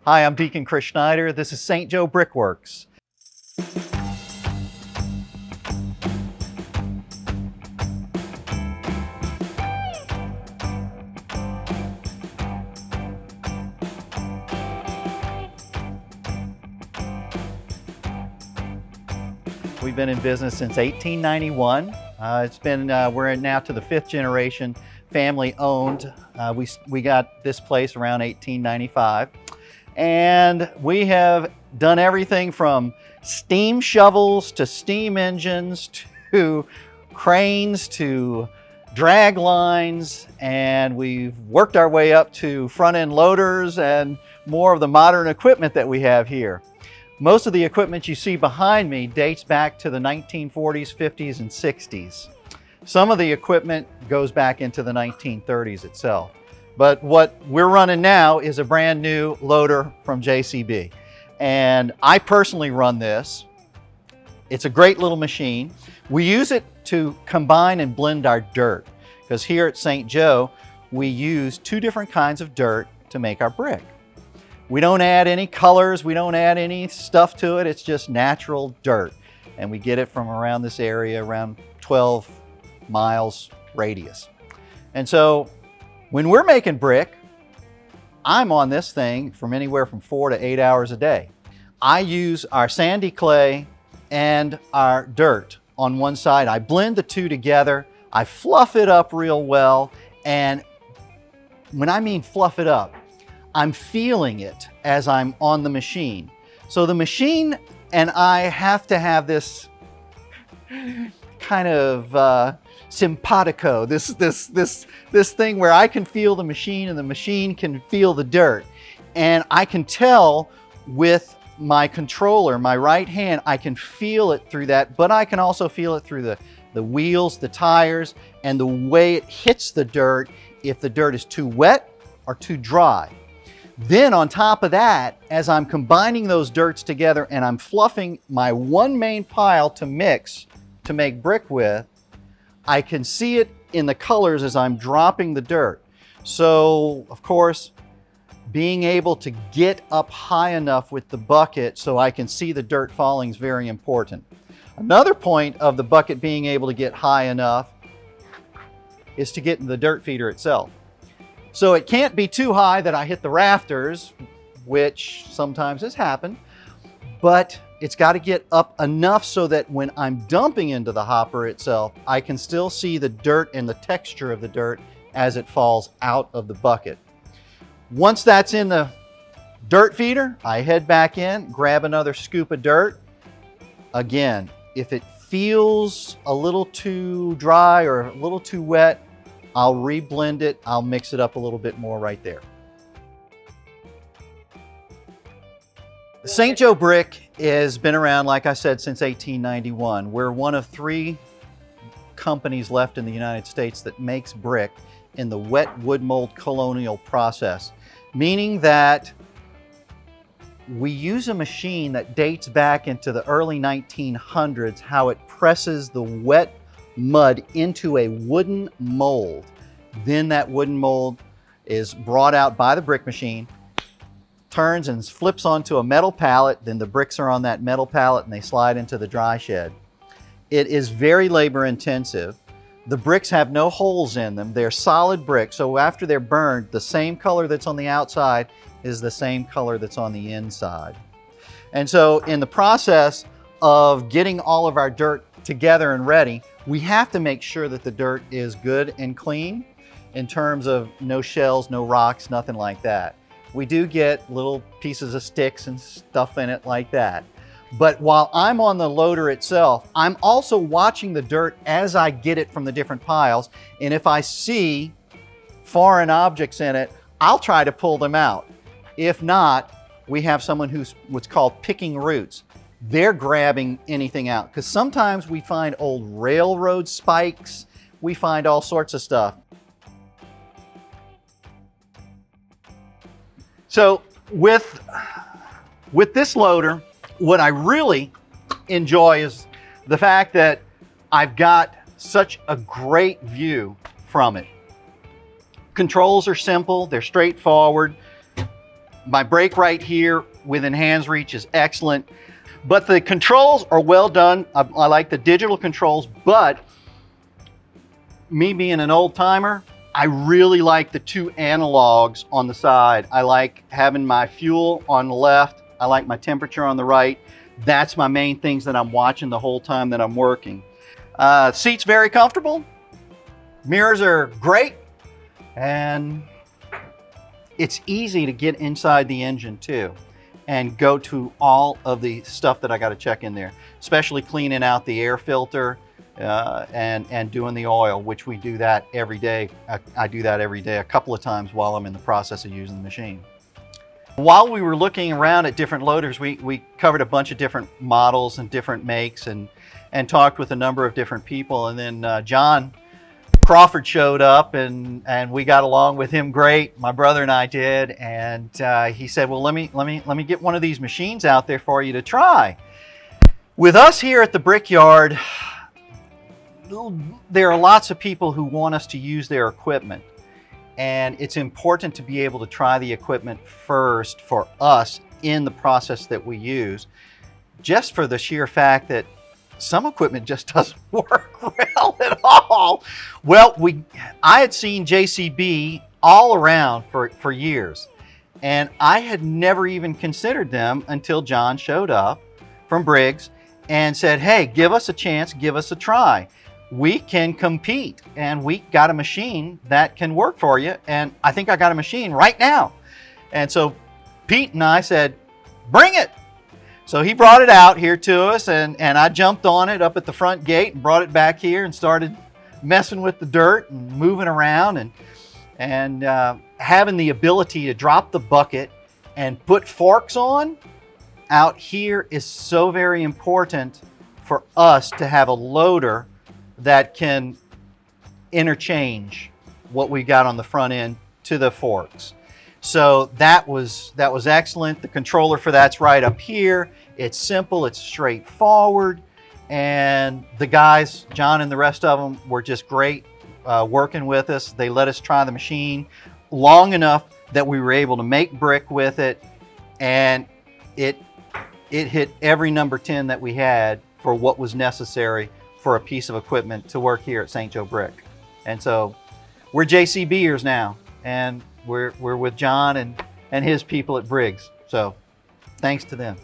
Hi, I'm Deacon Chris Schneider. This is St. Joe Brickworks. We've been in business since 1891. We're now to the 5th generation, family owned. We got this place around 1895. And we have done everything from steam shovels to steam engines to cranes to drag lines, and we've worked our way up to front-end loaders and more of the modern equipment that we have here. Most of the equipment you see behind me dates back to the 1940s, 50s, and 60s. Some of the equipment goes back into the 1930s itself. But what we're running now is a brand new loader from JCB. And I personally run this. It's a great little machine. We use it to combine and blend our dirt, because here at St. Joe, we use 2 different kinds of dirt to make our brick. We don't add any colors, we don't add any stuff to it, it's just natural dirt. And we get it from around this area, around 12 miles radius. And so when we're making brick, I'm on this thing from anywhere from 4 to 8 hours a day. I use our sandy clay and our dirt on one side. I blend the 2 together, I fluff it up real well, and when I mean fluff it up, I'm feeling it as I'm on the machine. So the machine and I have to have this kind of simpatico, this thing where I can feel the machine and the machine can feel the dirt. And I can tell with my controller, my right hand, I can feel it through that, but I can also feel it through the wheels, the tires, and the way it hits the dirt, if the dirt is too wet or too dry. Then on top of that, as I'm combining those dirts together and I'm fluffing my one main pile to mix to make brick with, I can see it in the colors as I'm dropping the dirt. So, of course, being able to get up high enough with the bucket so I can see the dirt falling is very important. Another point of the bucket being able to get high enough is to get in the dirt feeder itself. So it can't be too high that I hit the rafters, which sometimes has happened, but it's got to get up enough so that when I'm dumping into the hopper itself, I can still see the dirt and the texture of the dirt as it falls out of the bucket. Once that's in the dirt feeder, I head back in, grab another scoop of dirt. Again, if it feels a little too dry or a little too wet, I'll re-blend it, I'll mix it up a little bit more right there. St. Joe Brick has been around, like I said, since 1891. We're one of 3 companies left in the United States that makes brick in the wet wood mold colonial process, meaning that we use a machine that dates back into the early 1900s, how it presses the wet mud into a wooden mold. Then that wooden mold is brought out by the brick machine, turns and flips onto a metal pallet, then the bricks are on that metal pallet and they slide into the dry shed. It is very labor intensive. The bricks have no holes in them. They're solid bricks, so after they're burned, the same color that's on the outside is the same color that's on the inside. And so in the process of getting all of our dirt together and ready, we have to make sure that the dirt is good and clean in terms of no shells, no rocks, nothing like that. We do get little pieces of sticks and stuff in it like that. But while I'm on the loader itself, I'm also watching the dirt as I get it from the different piles. And if I see foreign objects in it, I'll try to pull them out. If not, we have someone who's what's called picking roots. They're grabbing anything out, because sometimes we find old railroad spikes, we find all sorts of stuff. So with this loader, what I really enjoy is the fact that I've got such a great view from it. Controls are simple, they're straightforward. My brake right here within hand's reach is excellent. But the controls are well done. I like the digital controls, but me being an old timer, I really like the 2 analogs on the side. I like having my fuel on the left. I like my temperature on the right. That's my main things that I'm watching the whole time that I'm working. Seat's very comfortable. Mirrors are great. And it's easy to get inside the engine too and go to all of the stuff that I got to check in there, especially cleaning out the air filter and doing the oil, which we do that every day. I do that every day a couple of times while I'm in the process of using the machine. While we were looking around at different loaders, we covered a bunch of different models and different makes and talked with a number of different people. And then John Crawford showed up and we got along with him great. My brother and I did. And he said, well, let me get one of these machines out there for you to try. With us here at the Brickyard, there are lots of people who want us to use their equipment. And it's important to be able to try the equipment first for us in the process that we use, just for the sheer fact that some equipment just doesn't work well at all. Well, I had seen JCB all around for years, and I had never even considered them until John showed up from Briggs and said, hey, give us a chance, give us a try. We can compete, and we got a machine that can work for you, and I think I got a machine right now. And so Pete and I said, bring it. So he brought it out here to us, and I jumped on it up at the front gate and brought it back here and started messing with the dirt and moving around and having the ability to drop the bucket and put forks on out here is so very important for us to have a loader that can interchange what we got on the front end to the forks. So that was excellent. The controller for that's right up here. It's simple, it's straightforward, and the guys, John and the rest of them, were just great working with us. They let us try the machine long enough that we were able to make brick with it, and it hit every number 10 that we had for what was necessary for a piece of equipment to work here at St. Joe Brick. And so we're JCBers now, and we're with John and his people at Briggs. So thanks to them.